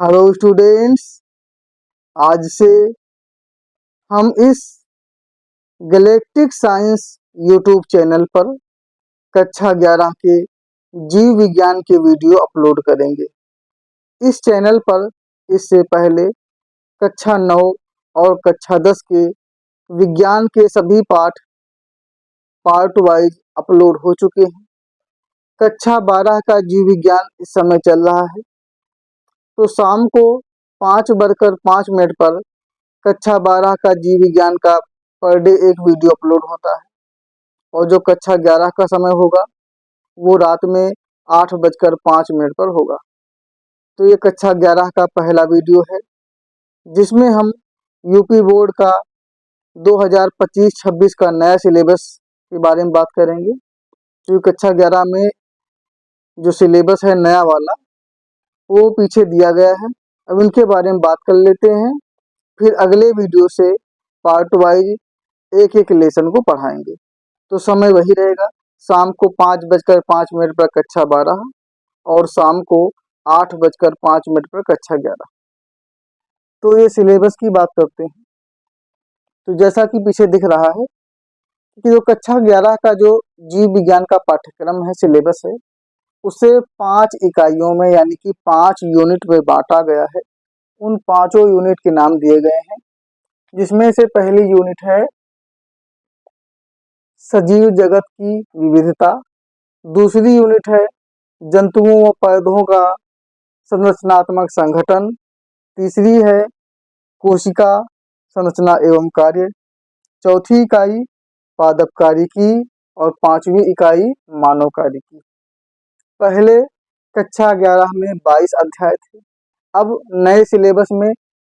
Hello students, आज से हम इस गैलेक्टिक साइंस यूट्यूब चैनल पर कक्षा 11 के जीव विज्ञान के वीडियो अपलोड करेंगे। इस चैनल पर इससे पहले कक्षा 9 और कक्षा 10 के विज्ञान के सभी पार्ट वाइज अपलोड हो चुके हैं। कक्षा 12 का जीव विज्ञान इस समय चल रहा है, तो शाम को 5:05 पर कक्षा 12 का जीव विज्ञान का पर डे एक वीडियो अपलोड होता है और जो कक्षा 11 का समय होगा वो रात में 8:05 पर होगा। तो ये कक्षा 11 का पहला वीडियो है जिसमें हम यूपी बोर्ड का 2025-26 का नया सिलेबस के बारे में बात करेंगे। तो कक्षा 11 में जो सिलेबस है नया वाला वो पीछे दिया गया है। अब इनके बारे में बात कर लेते हैं, फिर अगले वीडियो से पार्ट वाइज एक एक लेसन को पढ़ाएंगे। तो समय वही रहेगा, शाम को 5:05 पर कक्षा 12 और शाम को 8:05 पर कक्षा 11। तो ये सिलेबस की बात करते हैं। तो जैसा कि पीछे दिख रहा है कि जो कक्षा 11 का जो जीव विज्ञान का पाठ्यक्रम है, सिलेबस है, उसे 5 इकाइयों में यानी कि 5 यूनिट में बांटा गया है। उन 5 यूनिट के नाम दिए गए हैं, जिसमें से पहली यूनिट है सजीव जगत की विविधता, दूसरी यूनिट है जंतुओं व पौधों का संरचनात्मक संगठन, तीसरी है कोशिका संरचना एवं कार्य, चौथी इकाई पादप कार्यकी और 5वीं इकाई मानव कार्यकी। पहले कक्षा 11 में 22 अध्याय थे। अब नए सिलेबस में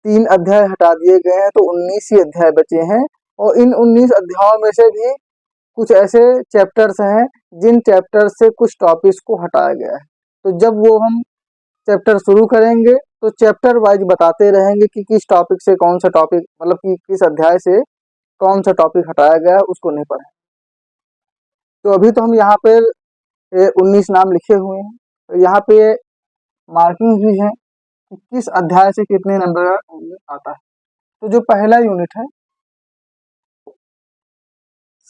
3 अध्याय हटा दिए गए हैं, तो 19 ही अध्याय बचे हैं और इन 19 अध्यायों में से भी कुछ ऐसे चैप्टर्स हैं जिन चैप्टर से कुछ टॉपिक्स को हटाया गया है। तो जब वो हम चैप्टर शुरू करेंगे तो चैप्टर वाइज बताते रहेंगे कि किस टॉपिक से कौन सा टॉपिक, मतलब कि किस अध्याय से कौन सा टॉपिक हटाया गया है, उसको नहीं पढ़ें। तो अभी तो हम यहाँ पे 19 नाम लिखे हुए हैं, तो यहाँ पे मार्किंग भी है कि किस अध्याय से कितने नंबर आता है। तो जो पहला यूनिट है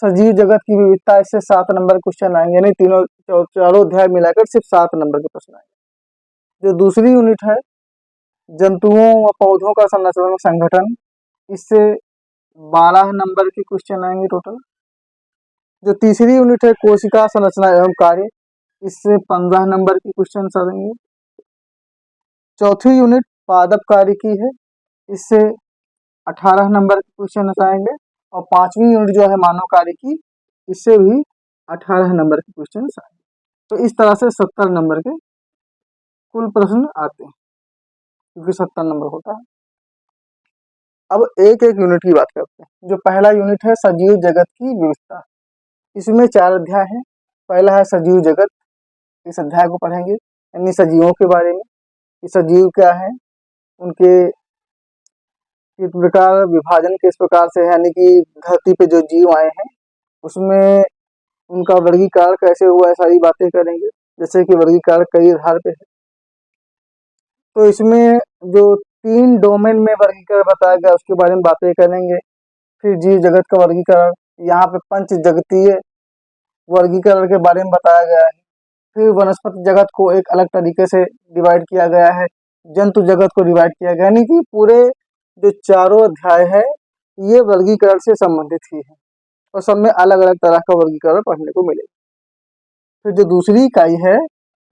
सजीव जगत की विविधता, इससे 7 नंबर क्वेश्चन आएंगे, यानी चारों अध्याय मिलाकर सिर्फ 7 नंबर के प्रश्न आएंगे। जो दूसरी यूनिट है जंतुओं व पौधों का संरचनात्मक संगठन, इससे 12 नंबर के क्वेश्चन आएंगे टोटल। जो तीसरी यूनिट है कोशिका संरचना एवं कार्य, इससे 15 नंबर के क्वेश्चन आएंगे। चौथी यूनिट पादप कार्य की है, इससे 18 नंबर के क्वेश्चन आएंगे और 5वीं यूनिट जो है मानव कार्य की, इससे भी 18 नंबर के क्वेश्चन आएंगे। तो इस तरह से 70 नंबर के कुल प्रश्न आते हैं, क्योंकि 70 नंबर होता है। अब एक एक यूनिट की बात करते हैं। जो पहला यूनिट है सजीव जगत की विविधता, इसमें 4 अध्याय हैं। पहला है सजीव जगत, इस अध्याय को पढ़ेंगे, यानी सजीवों के बारे में कि सजीव क्या है, उनके किस प्रकार विभाजन किस प्रकार से है, यानी कि धरती पे जो जीव आए हैं उसमें उनका वर्गीकरण कैसे हुआ है, सारी बातें करेंगे। जैसे कि वर्गीकरण कई आधार पे है, तो इसमें जो 3 डोमेन में वर्गीकरण बताया गया उसके बारे में बातें करेंगे। फिर जीव जगत का वर्गीकरण, यहाँ पे पंच जगतीय वर्गीकरण के बारे में बताया गया है। फिर वनस्पति जगत को एक अलग तरीके से डिवाइड किया गया है, जंतु जगत को डिवाइड किया गया, यानी कि पूरे जो चारों अध्याय है ये वर्गीकरण से संबंधित ही है और सब में अलग अलग तरह का वर्गीकरण पढ़ने को मिलेगा। फिर जो दूसरी इकाई है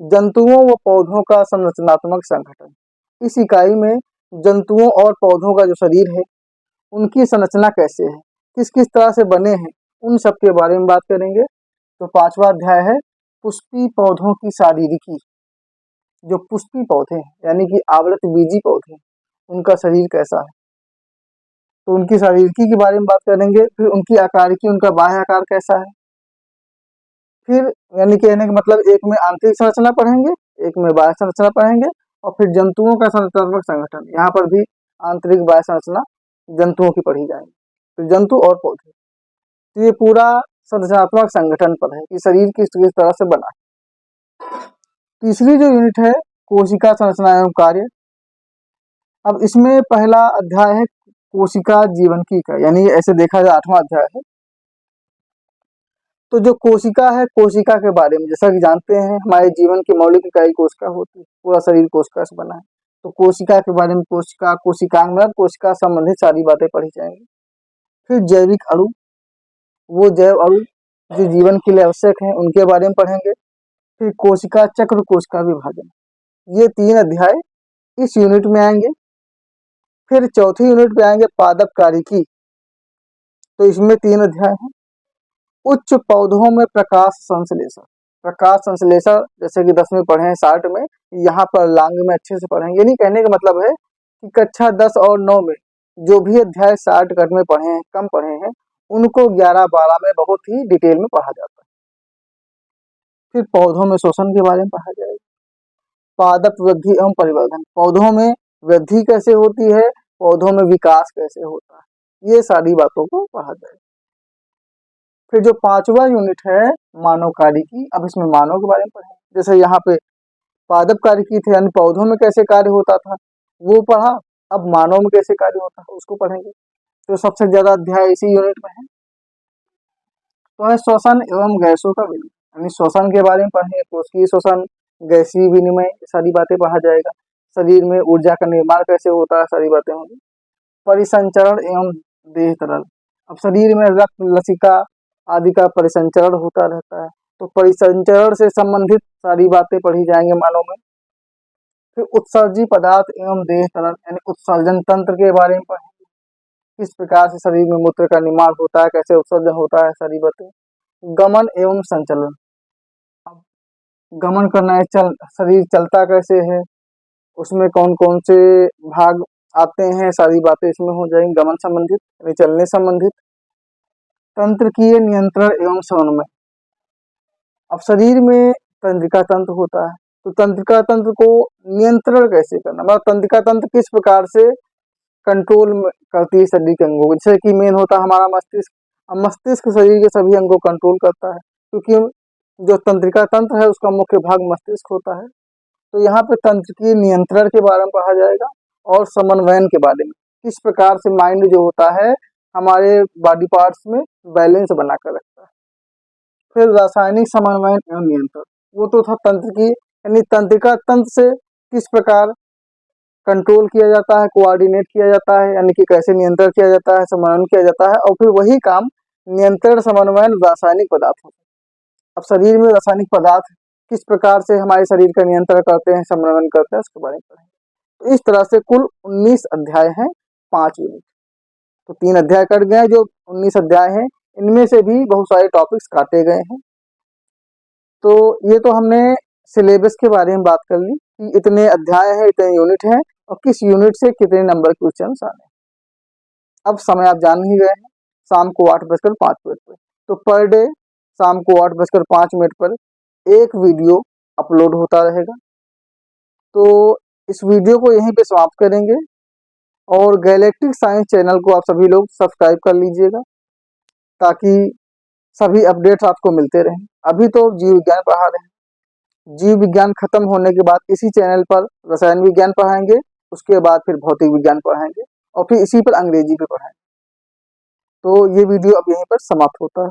जंतुओं व पौधों का संरचनात्मक संगठन, इस इकाई में जंतुओं और पौधों का जो शरीर है उनकी संरचना कैसे है, किस किस तरह से बने हैं, उन सब के बारे में बात करेंगे। तो 5वां अध्याय है पुष्पी पौधों की शारीरिकी। जो पुष्पी पौधे हैं यानी कि आवृत बीजी पौधे, उनका शरीर कैसा है, तो उनकी शारीरिकी के बारे में बात करेंगे। फिर उनकी आकारिकी, उनका बाह्य आकार कैसा है। फिर यानी कहने का मतलब एक में आंतरिक संरचना पढ़ेंगे, एक में बाह्य संरचना पढ़ेंगे और फिर जंतुओं का संरचनात्मक संगठन, यहाँ पर भी आंतरिक बाह्य संरचना जंतुओं की पढ़ी जाएगी। तो जंतु और पौधे, तो ये पूरा संरचनात्मक संगठन पर है कि शरीर किस तरह से बना है। तीसरी जो यूनिट है कोशिका संरचना एवं कार्य, अब इसमें पहला अध्याय है कोशिका जीवनकी का, यानी ऐसे देखा जाए 8वां अध्याय है। तो जो कोशिका है, कोशिका के बारे में जैसा कि जानते हैं हमारे जीवन की मौलिक इकाई कोशिका होती है, पूरा शरीर कोशिका से बना है। तो कोशिका के बारे में, कोशिका, कोशिकांग मतलब कोशिका संबंधित सारी बातें पढ़ी जाएंगी। फिर जैविक अणु, वो जैव अणु जो जीवन के लिए आवश्यक हैं उनके बारे में पढ़ेंगे। फिर कोशिका चक्र, कोशिका विभाजन, ये 3 अध्याय इस यूनिट में आएंगे। फिर चौथी यूनिट पे आएंगे पादप कार्यकी, तो इसमें 3 अध्याय हैं। उच्च पौधों में प्रकाश संश्लेषण, प्रकाश संश्लेषण जैसे कि 10वीं पढ़े हैं 60 में, यहाँ पर लांग में अच्छे से पढ़ेंगे। यानी कहने का मतलब है कि कक्षा 10 और 9 में जो भी अध्याय 60 कट में पढ़े हैं, कम पढ़े हैं, उनको 11-12 में बहुत ही डिटेल में पढ़ा जाता है। फिर पौधों में श्वसन के बारे में पढ़ा जाएगा। पादप वृद्धि एवं परिवर्धन, पौधों में वृद्धि कैसे होती है, पौधों में विकास कैसे होता है, ये सारी बातों को पढ़ा जाएगा। फिर जो 5वां यूनिट है मानव कार्यकी, अब इसमें मानव के बारे में पढ़ेंगे। जैसे यहाँ पे पादप कार्यकी थे, यानी पौधों में कैसे कार्य होता था वो पढ़ा, अब मानव में कैसे कार्य होता है उसको पढ़ेंगे। तो सबसे ज्यादा अध्याय इसी यूनिट में है। तो है श्वसन एवं गैसों का विनिमय, यानी श्वसन के बारे में पढ़ेंगे, कोशिकीय श्वसन, गैसीय विनिमय, सारी बातें पढ़ा जाएगा। शरीर में ऊर्जा का निर्माण कैसे होता है, सारी बातें होंगी। परिसंचरण एवं देह तरल, अब शरीर में रक्त, लसिका आदि का परिसंचरण होता रहता है, तो परिसंचरण से संबंधित सारी बातें पढ़ी जाएंगे मानव में। फिर उत्सर्जी पदार्थ एवं देह तरल, यानी उत्सर्जन तंत्र के बारे में पढ़ेंगे, किस प्रकार से शरीर में मूत्र का निर्माण होता है, कैसे उत्सर्जन होता है, सारी बातें। गमन एवं संचलन, गमन करना है, शरीर चलता कैसे है, उसमें कौन कौन से भाग आते हैं, सारी बातें इसमें हो जाएंगी गमन संबंधित, यानी चलने संबंधित। तंत्रिकीय नियंत्रण एवं समन्वय, अब शरीर में तंत्रिका तंत्र होता है, तो तंत्रिका तंत्र को नियंत्रण कैसे करना, मतलब तंत्रिका तंत्र किस प्रकार से कंट्रोल करती है शरीर के अंगों को। जैसे कि मेन होता है हमारा मस्तिष्क, अब मस्तिष्क शरीर के सभी अंगों को कंट्रोल करता है, क्योंकि जो तंत्रिका तंत्र है उसका मुख्य भाग मस्तिष्क होता है। तो यहाँ पे तंत्रिकीय नियंत्रण के बारे में पढ़ा जाएगा और समन्वयन के बारे में, किस प्रकार से माइंड जो होता है हमारे बॉडी पार्ट्स में बैलेंस बनाकर रखता है। फिर रासायनिक समन्वयन एवं नियंत्रण, वो तो था तंत्र की, यानी तंत्रिका तंत्र से किस प्रकार कंट्रोल किया जाता है, कोऑर्डिनेट किया जाता है, यानी कि कैसे नियंत्रण किया जाता है, समन्वयन किया जाता है। और फिर वही काम नियंत्रण समन्वयन रासायनिक पदार्थों, अब शरीर में रासायनिक पदार्थ किस प्रकार से हमारे शरीर का नियंत्रण करते हैं, समन्वयन करते हैं, उसके बारे में पढ़ेंगे। तो इस तरह से कुल 19 अध्याय हैं 5 यूनिट। तो 3 अध्याय कट गए, जो 19 अध्याय हैं इनमें से भी बहुत सारे टॉपिक्स काटे गए हैं। तो ये तो हमने सिलेबस के बारे में बात कर ली कि इतने अध्याय हैं, इतने यूनिट हैं और किस यूनिट से कितने नंबर के क्वेश्चन आने। अब समय आप जान ही गए हैं, शाम को 8:05 पर, तो पर डे शाम को 8:05 पर एक वीडियो अपलोड होता रहेगा। तो इस वीडियो को यहीं पे समाप्त करेंगे और गैलेक्टिक साइंस चैनल को आप सभी लोग सब्सक्राइब कर लीजिएगा, ताकि सभी अपडेट्स आपको मिलते रहें। अभी तो जीव विज्ञान पढ़ा रहे हैं, जीव विज्ञान खत्म होने के बाद इसी चैनल पर रसायन विज्ञान पढ़ाएंगे, उसके बाद फिर भौतिक विज्ञान पढ़ाएंगे और फिर इसी पर अंग्रेजी भी पढ़ाएंगे। तो ये वीडियो अब यहीं पर समाप्त होता है।